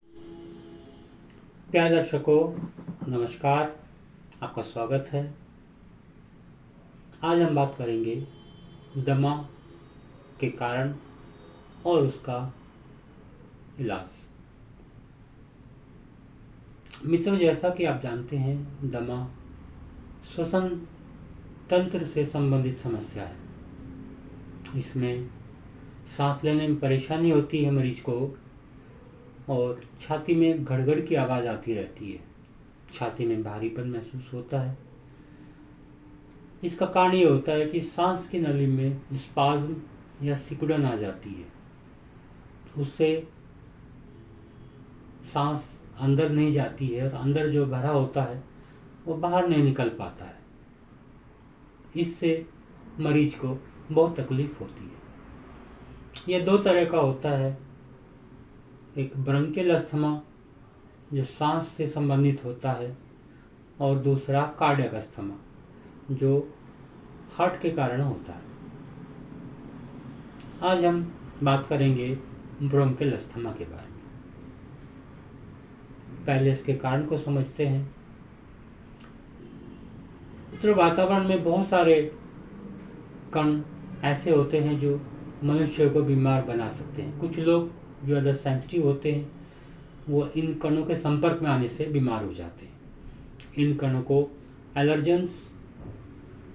प्यारे दर्शकों, नमस्कार। आपका स्वागत है। आज हम बात करेंगे दमा के कारण और उसका इलाज। मित्रों, जैसा कि आप जानते हैं, दमा श्वसन तंत्र से संबंधित समस्या है। इसमें सांस लेने में परेशानी होती है मरीज को और छाती में गड़गड़ की आवाज़ आती रहती है। छाती में भारीपन महसूस होता है। इसका कारण ये होता है कि सांस की नली में स्पाज्म या सिकुड़न आ जाती है। उससे सांस अंदर नहीं जाती है और अंदर जो भरा होता है वो बाहर नहीं निकल पाता है। इससे मरीज को बहुत तकलीफ होती है। यह दो तरह का होता है, एक ब्रोंकियल अस्थमा जो सांस से संबंधित होता है और दूसरा कार्डियक अस्थमा जो हार्ट के कारण होता है। आज हम बात करेंगे ब्रोंकियल अस्थमा के बारे में। पहले इसके कारण को समझते हैं। तो वातावरण में बहुत सारे कण ऐसे होते हैं जो मनुष्य को बीमार बना सकते हैं। कुछ लोग जो ज़्यादा सेंसिटिव होते हैं वो इन कणों के संपर्क में आने से बीमार हो जाते हैं। इन कणों को एलर्जेंस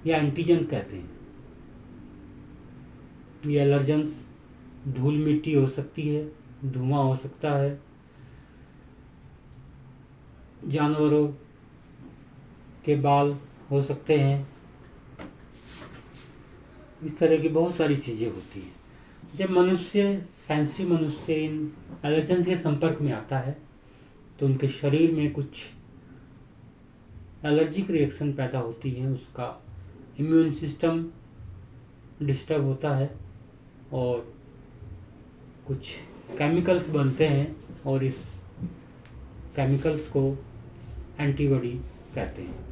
या एंटीजन कहते हैं। ये एलर्जेंस धूल मिट्टी हो सकती है, धुआं हो सकता है, जानवरों के बाल हो सकते हैं। इस तरह की बहुत सारी चीज़ें होती हैं। जब सेंसिटिव मनुष्य इन एलर्जेंस के संपर्क में आता है तो उनके शरीर में कुछ एलर्जिक रिएक्शन पैदा होती है। उसका इम्यून सिस्टम डिस्टर्ब होता है और कुछ केमिकल्स बनते हैं और इस केमिकल्स को एंटीबॉडी कहते हैं।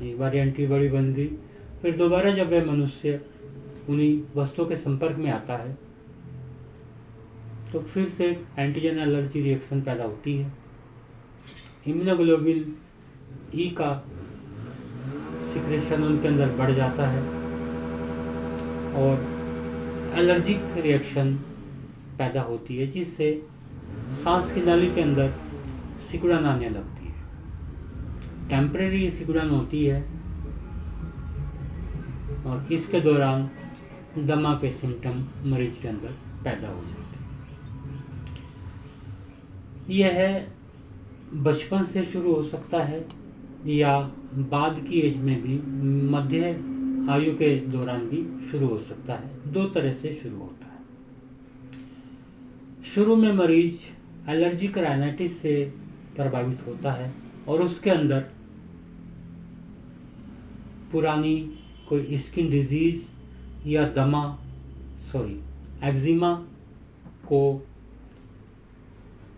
एक बार एंटीबॉडी बन गई, फिर दोबारा जब वह मनुष्य उन्हीं वस्तुओं के संपर्क में आता है तो फिर से एंटीजन एलर्जी रिएक्शन पैदा होती है। इम्यूनोग्लोबिन ई का सिक्रेशन उनके अंदर बढ़ जाता है और एलर्जिक रिएक्शन पैदा होती है, जिससे सांस की नली के अंदर सिकुड़न आने लगती है। टेम्परेरी सिकुड़न होती है और इसके दौरान दमा के सिम्टम मरीज के अंदर पैदा हो जाते हैं। यह बचपन से शुरू हो सकता है या बाद की एज में भी, मध्य आयु के दौरान भी शुरू हो सकता है। दो तरह से शुरू होता है। शुरू में मरीज एलर्जिक राइनाइटिस से प्रभावित होता है और उसके अंदर पुरानी कोई स्किन डिजीज या एक्जिमा को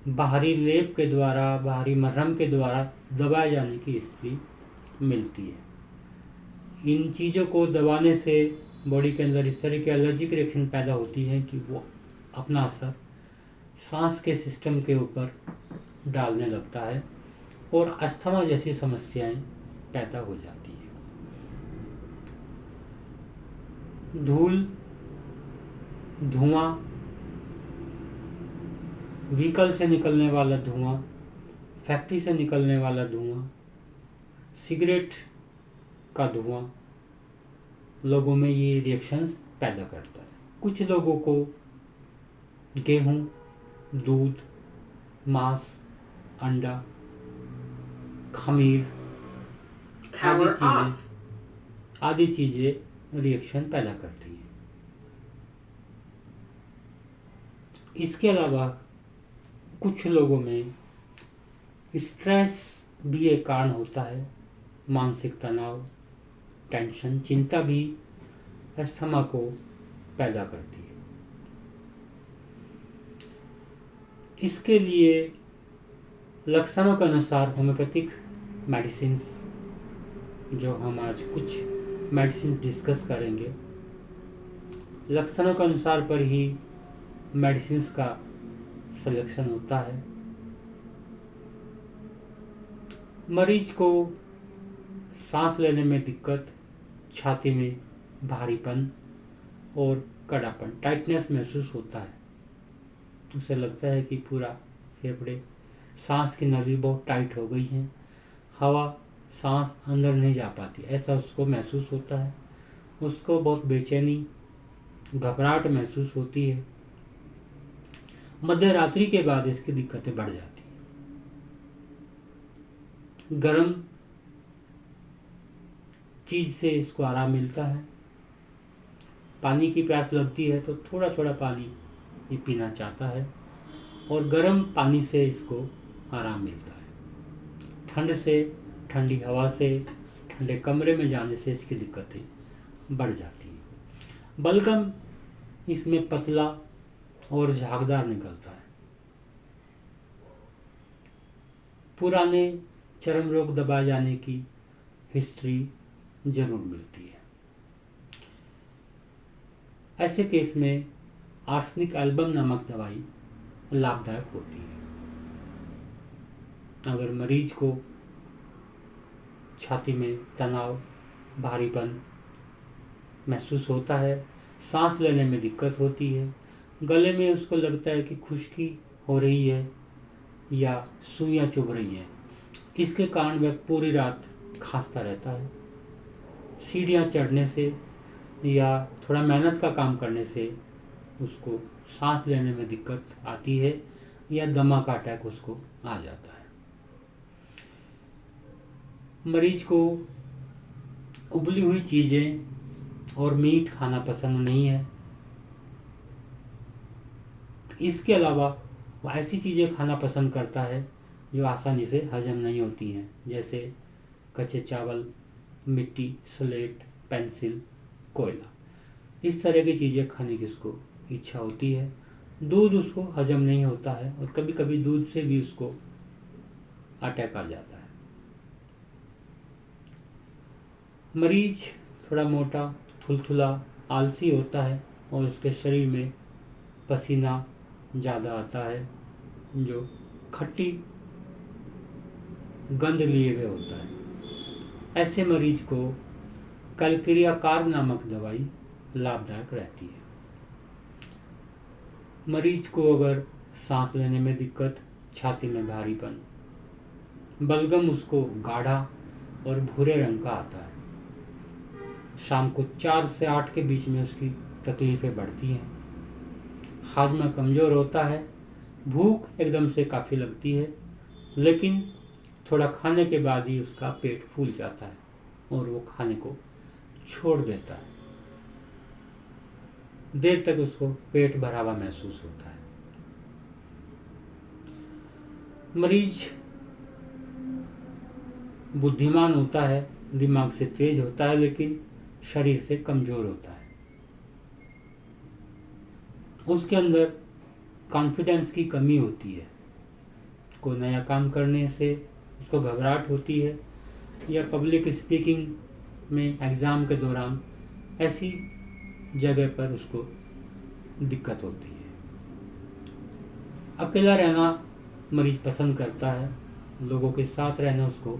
बाहरी लेप के द्वारा, बाहरी मरहम के द्वारा दबाए जाने की हिस्ट्री मिलती है। इन चीज़ों को दबाने से बॉडी के अंदर इस तरह की एलर्जिक रिएक्शन पैदा होती है कि वो अपना असर सांस के सिस्टम के ऊपर डालने लगता है और अस्थमा जैसी समस्याएं पैदा हो जाती हैं। धूल, धुआं, व्हीकल से निकलने वाला धुआं, फैक्ट्री से निकलने वाला धुआं, सिगरेट का धुआं लोगों में ये रिएक्शंस पैदा करता है। कुछ लोगों को गेहूं, दूध, मांस, अंडा, खमीर आदि चीज़ें रिएक्शन पैदा करती हैं। इसके अलावा कुछ लोगों में स्ट्रेस भी एक कारण होता है। मानसिक तनाव, टेंशन, चिंता भी अस्थमा को पैदा करती है। इसके लिए लक्षणों के अनुसार होम्योपैथिक मेडिसिन्स, जो हम आज कुछ मेडिसिन डिस्कस करेंगे, लक्षणों के अनुसार पर ही मेडिसिन्स का सिलेक्शन होता है। मरीज को सांस लेने में दिक्कत, छाती में भारीपन और कड़ापन, टाइटनेस महसूस होता है। उसे लगता है कि पूरा फेफड़े, सांस की नली बहुत टाइट हो गई है, हवा सांस अंदर नहीं जा पाती, ऐसा उसको महसूस होता है। उसको बहुत बेचैनी, घबराहट महसूस होती है। मध्य रात्रि के बाद इसकी दिक्कतें बढ़ जाती हैं। गर्म चीज से इसको आराम मिलता है। पानी की प्यास लगती है तो थोड़ा थोड़ा पानी ये पीना चाहता है और गर्म पानी से इसको आराम मिलता है। ठंड से, ठंडी हवा से, ठंडे कमरे में जाने से इसकी दिक्कतें बढ़ जाती हैं। बलगम इसमें पतला और झागदार निकलता है। पुराने चर्म रोग दबाए जाने की हिस्ट्री जरूर मिलती है। ऐसे केस में आर्सेनिक एल्बम नामक दवाई लाभदायक होती है। अगर मरीज को छाती में तनाव, भारीपन महसूस होता है, सांस लेने में दिक्कत होती है, गले में उसको लगता है कि खुश्की हो रही है या सुइयां चुभ रही हैं, इसके कारण वह पूरी रात खांसता रहता है। सीढ़ियाँ चढ़ने से या थोड़ा मेहनत का काम करने से उसको सांस लेने में दिक्कत आती है या दमा का अटैक उसको आ जाता है। मरीज को उबली हुई चीज़ें और मीट खाना पसंद नहीं है। इसके अलावा वो ऐसी चीज़ें खाना पसंद करता है जो आसानी से हजम नहीं होती हैं, जैसे कच्चे चावल, मिट्टी, स्लेट, पेंसिल, कोयला, इस तरह की चीज़ें खाने की उसको इच्छा होती है। दूध उसको हजम नहीं होता है और कभी कभी दूध से भी उसको अटैक आ जाता है। मरीज थोड़ा मोटा, थुलथुला, आलसी होता है और उसके शरीर में पसीना ज़्यादा आता है जो खट्टी गंध लिए हुए होता है। ऐसे मरीज को कैल्केरिया कार्ब नामक दवाई लाभदायक रहती है। मरीज को अगर सांस लेने में दिक्कत, छाती में भारीपन, बलगम उसको गाढ़ा और भूरे रंग का आता है। शाम को 4 से 8 के बीच में उसकी तकलीफ़ें बढ़ती हैं। हाजमा कमज़ोर होता है, भूख एकदम से काफ़ी लगती है, लेकिन थोड़ा खाने के बाद ही उसका पेट फूल जाता है और वो खाने को छोड़ देता है। देर तक उसको पेट भरा हुआ महसूस होता है। मरीज बुद्धिमान होता है, दिमाग से तेज होता है, लेकिन शरीर से कमजोर होता है। उसके अंदर कॉन्फिडेंस की कमी होती है। कोई नया काम करने से उसको घबराहट होती है या पब्लिक स्पीकिंग में एग्ज़ाम के दौरान ऐसी जगह पर उसको दिक्कत होती है। अकेला रहना मरीज पसंद करता है, लोगों के साथ रहना उसको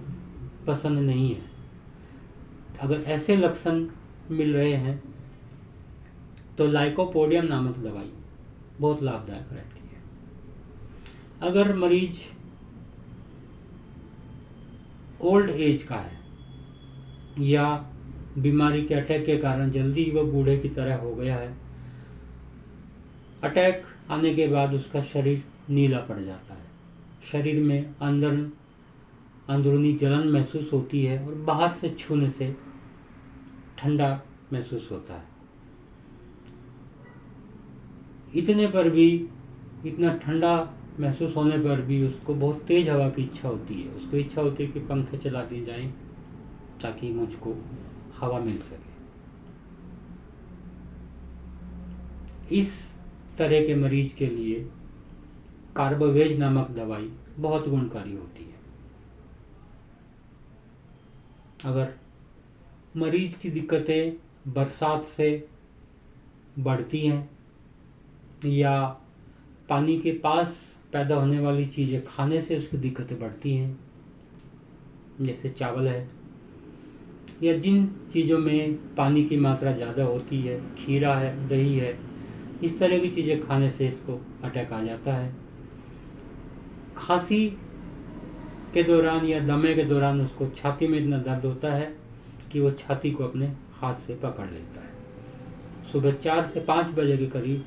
पसंद नहीं है। अगर ऐसे लक्षण मिल रहे हैं तो लाइकोपोडियम नामक दवाई बहुत लाभदायक रहती है। अगर मरीज ओल्ड एज का है या बीमारी के अटैक के कारण जल्दी वह बूढ़े की तरह हो गया है, अटैक आने के बाद उसका शरीर नीला पड़ जाता है, शरीर में अंदरूनी जलन महसूस होती है और बाहर से छूने से ठंडा महसूस होता है। इतना ठंडा महसूस होने पर भी उसको बहुत तेज हवा की इच्छा होती है। उसको इच्छा होती है कि पंखे चला दिए जाएं ताकि मुझको हवा मिल सके। इस तरह के मरीज के लिए कार्बोवेज नामक दवाई बहुत गुणकारी होती है। अगर मरीज की दिक्कतें बरसात से बढ़ती हैं या पानी के पास पैदा होने वाली चीज़ें खाने से उसकी दिक्कतें बढ़ती हैं, जैसे चावल है, या जिन चीज़ों में पानी की मात्रा ज़्यादा होती है, खीरा है, दही है, इस तरह की चीज़ें खाने से इसको अटैक आ जाता है। खांसी के दौरान या दमे के दौरान उसको छाती में इतना दर्द होता है कि वो छाती को अपने हाथ से पकड़ लेता है। सुबह 4 से 5 बजे के करीब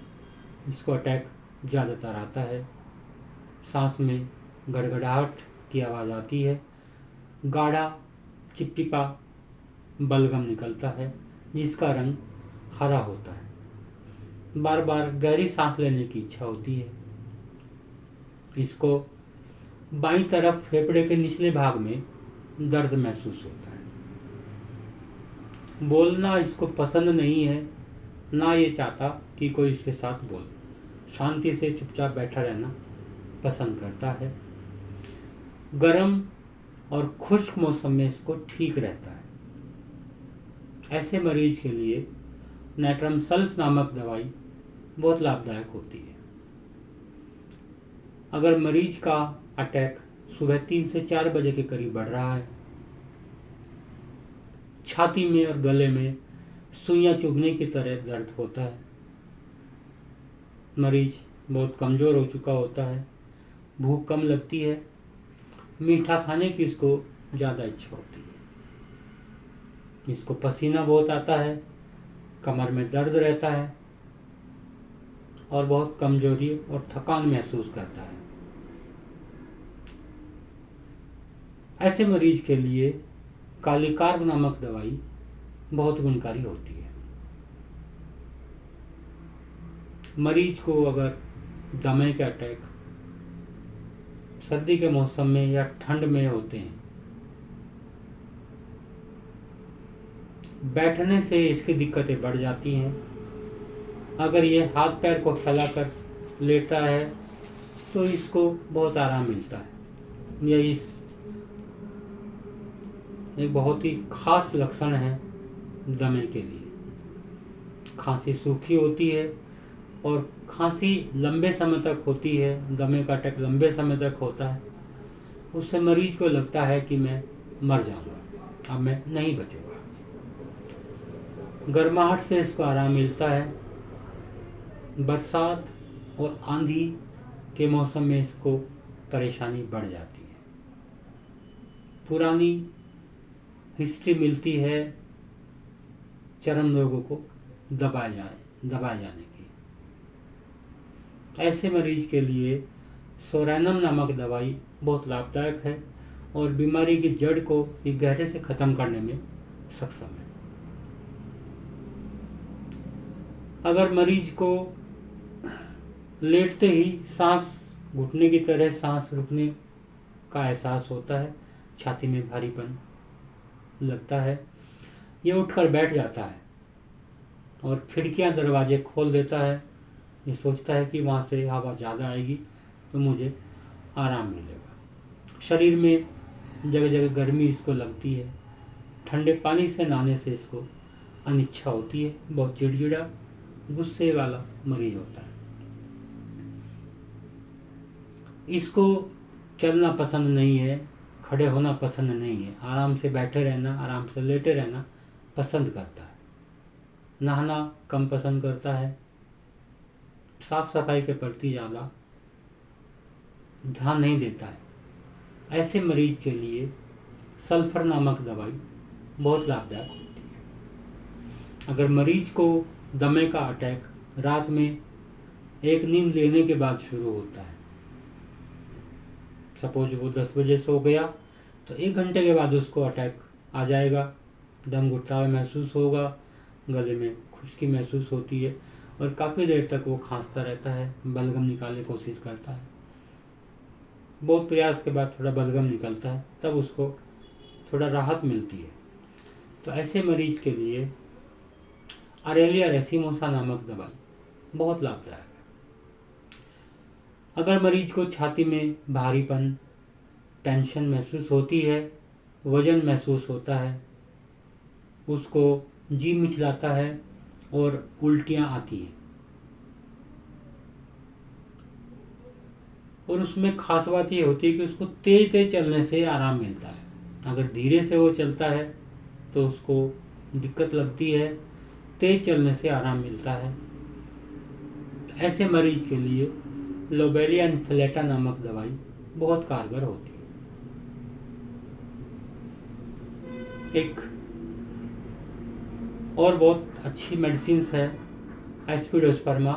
इसको अटैक ज़्यादातर आता है। सांस में गड़गड़ाहट की आवाज़ आती है, गाढ़ा चिपचिपा बलगम निकलता है जिसका रंग हरा होता है। बार बार गहरी सांस लेने की इच्छा होती है। इसको बाईं तरफ फेफड़े के निचले भाग में दर्द महसूस होता है। बोलना इसको पसंद नहीं है, ना ये चाहता कि कोई इसके साथ बोले। शांति से चुपचाप बैठा रहना पसंद करता है। गर्म और खुश्क मौसम में इसको ठीक रहता है। ऐसे मरीज के लिए नेट्रम सल्फ नामक दवाई बहुत लाभदायक होती है। अगर मरीज का अटैक सुबह 3 से 4 बजे के करीब बढ़ रहा है, छाती में और गले में सुइयां चुभने की तरह दर्द होता है, मरीज बहुत कमज़ोर हो चुका होता है, भूख कम लगती है, मीठा खाने की इसको ज़्यादा इच्छा होती है, इसको पसीना बहुत आता है, कमर में दर्द रहता है और बहुत कमजोरी और थकान महसूस करता है। ऐसे मरीज के लिए काली कार्ब नामक दवाई बहुत गुणकारी होती है। मरीज को अगर दमे के अटैक सर्दी के मौसम में या ठंड में होते हैं, बैठने से इसकी दिक्कतें बढ़ जाती हैं। अगर ये हाथ पैर को फैलाकर लेटा है तो इसको बहुत आराम मिलता है। यह इस एक बहुत ही खास लक्षण है दमे के लिए। खांसी सूखी होती है और खांसी लंबे समय तक होती है, दमे का अटैक लंबे समय तक होता है। उससे मरीज को लगता है कि मैं मर जाऊंगा, अब मैं नहीं बचूंगा। गर्माहट से इसको आराम मिलता है। बरसात और आंधी के मौसम में इसको परेशानी बढ़ जाती है। पुरानी हिस्ट्री मिलती है चर्म रोगों को दबाए जाने की। ऐसे मरीज के लिए सोरैनम नामक दवाई बहुत लाभदायक है और बीमारी की जड़ को गहरे से ख़त्म करने में सक्षम है। अगर मरीज को लेटते ही सांस घुटने की तरह सांस रुकने का एहसास होता है, छाती में भारीपन लगता है, ये उठकर बैठ जाता है और खिड़कियां दरवाजे खोल देता है। ये सोचता है कि वहाँ से हवा ज़्यादा आएगी तो मुझे आराम मिलेगा। शरीर में जगह जगह गर्मी इसको लगती है। ठंडे पानी से नहाने से इसको अनिच्छा होती है। बहुत चिड़चिड़ा गुस्से वाला मरीज होता है। इसको चलना पसंद नहीं है, खड़े होना पसंद नहीं है, आराम से बैठे रहना, आराम से लेटे रहना पसंद करता है। नहाना कम पसंद करता है। साफ सफाई के प्रति ज़्यादा ध्यान नहीं देता है। ऐसे मरीज के लिए सल्फर नामक दवाई बहुत लाभदायक होती है। अगर मरीज को दमे का अटैक रात में एक नींद लेने के बाद शुरू होता है, सपोज वो 10 बजे सो गया तो 1 घंटे के बाद उसको अटैक आ जाएगा। दम घुटता हुआ महसूस होगा, गले में खुश्की महसूस होती है और काफ़ी देर तक वो खांसता रहता है, बलगम निकालने की कोशिश करता है। बहुत प्रयास के बाद थोड़ा बलगम निकलता है, तब उसको थोड़ा राहत मिलती है। तो ऐसे मरीज के लिए अरेलिया रेसिमोसा नामक दवाई बहुत लाभदायक है। अगर मरीज को छाती में भारीपन, टेंशन महसूस होती है, वजन महसूस होता है, उसको जी मिचलाता है और उल्टियाँ आती हैं, और उसमें खास बात ये होती है कि उसको तेज तेज चलने से आराम मिलता है। अगर धीरे से वो चलता है तो उसको दिक्कत लगती है, तेज चलने से आराम मिलता है। ऐसे मरीज के लिए लोबेलिया इन्फ्लेटा नामक दवाई बहुत कारगर होती है। एक और बहुत अच्छी मेडिसिन है एस्पिडोस्पर्मा,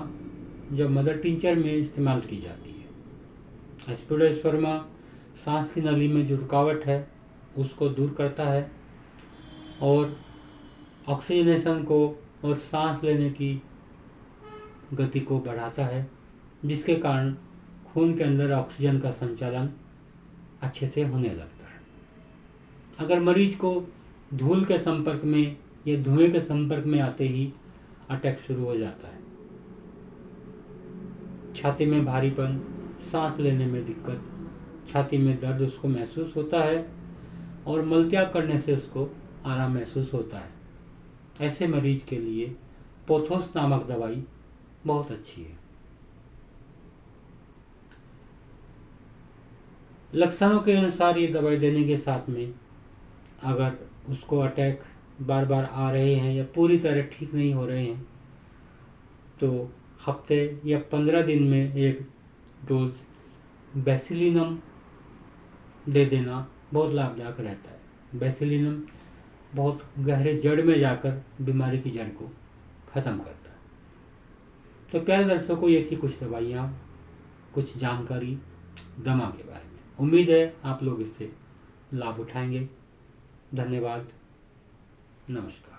जो मदर टिंचर में इस्तेमाल की जाती है। एस्पिडोस्पर्मा सांस की नली में जो रुकावट है उसको दूर करता है और ऑक्सीजनेशन को और सांस लेने की गति को बढ़ाता है, जिसके कारण खून के अंदर ऑक्सीजन का संचालन अच्छे से होने लगता है। अगर मरीज को धूल के संपर्क में या धुएं के संपर्क में आते ही अटैक शुरू हो जाता है, छाती में भारीपन, सांस लेने में दिक्कत, छाती में दर्द उसको महसूस होता है और मलत्याग करने से उसको आराम महसूस होता है। ऐसे मरीज के लिए पोथोस नामक दवाई बहुत अच्छी है। लक्षणों के अनुसार ये दवाई देने के साथ में अगर उसको अटैक बार बार आ रहे हैं या पूरी तरह ठीक नहीं हो रहे हैं तो हफ्ते या 15 दिन में एक डोज बेसिलिनम दे देना बहुत लाभदायक रहता है। बेसिलिनम बहुत गहरे जड़ में जाकर बीमारी की जड़ को ख़त्म करता है। तो प्यारे दर्शकों, ये थी कुछ दवाइयाँ, कुछ जानकारी दमा के बारे में। उम्मीद है आप लोग इससे लाभ उठाएंगे। धन्यवाद, नमस्कार।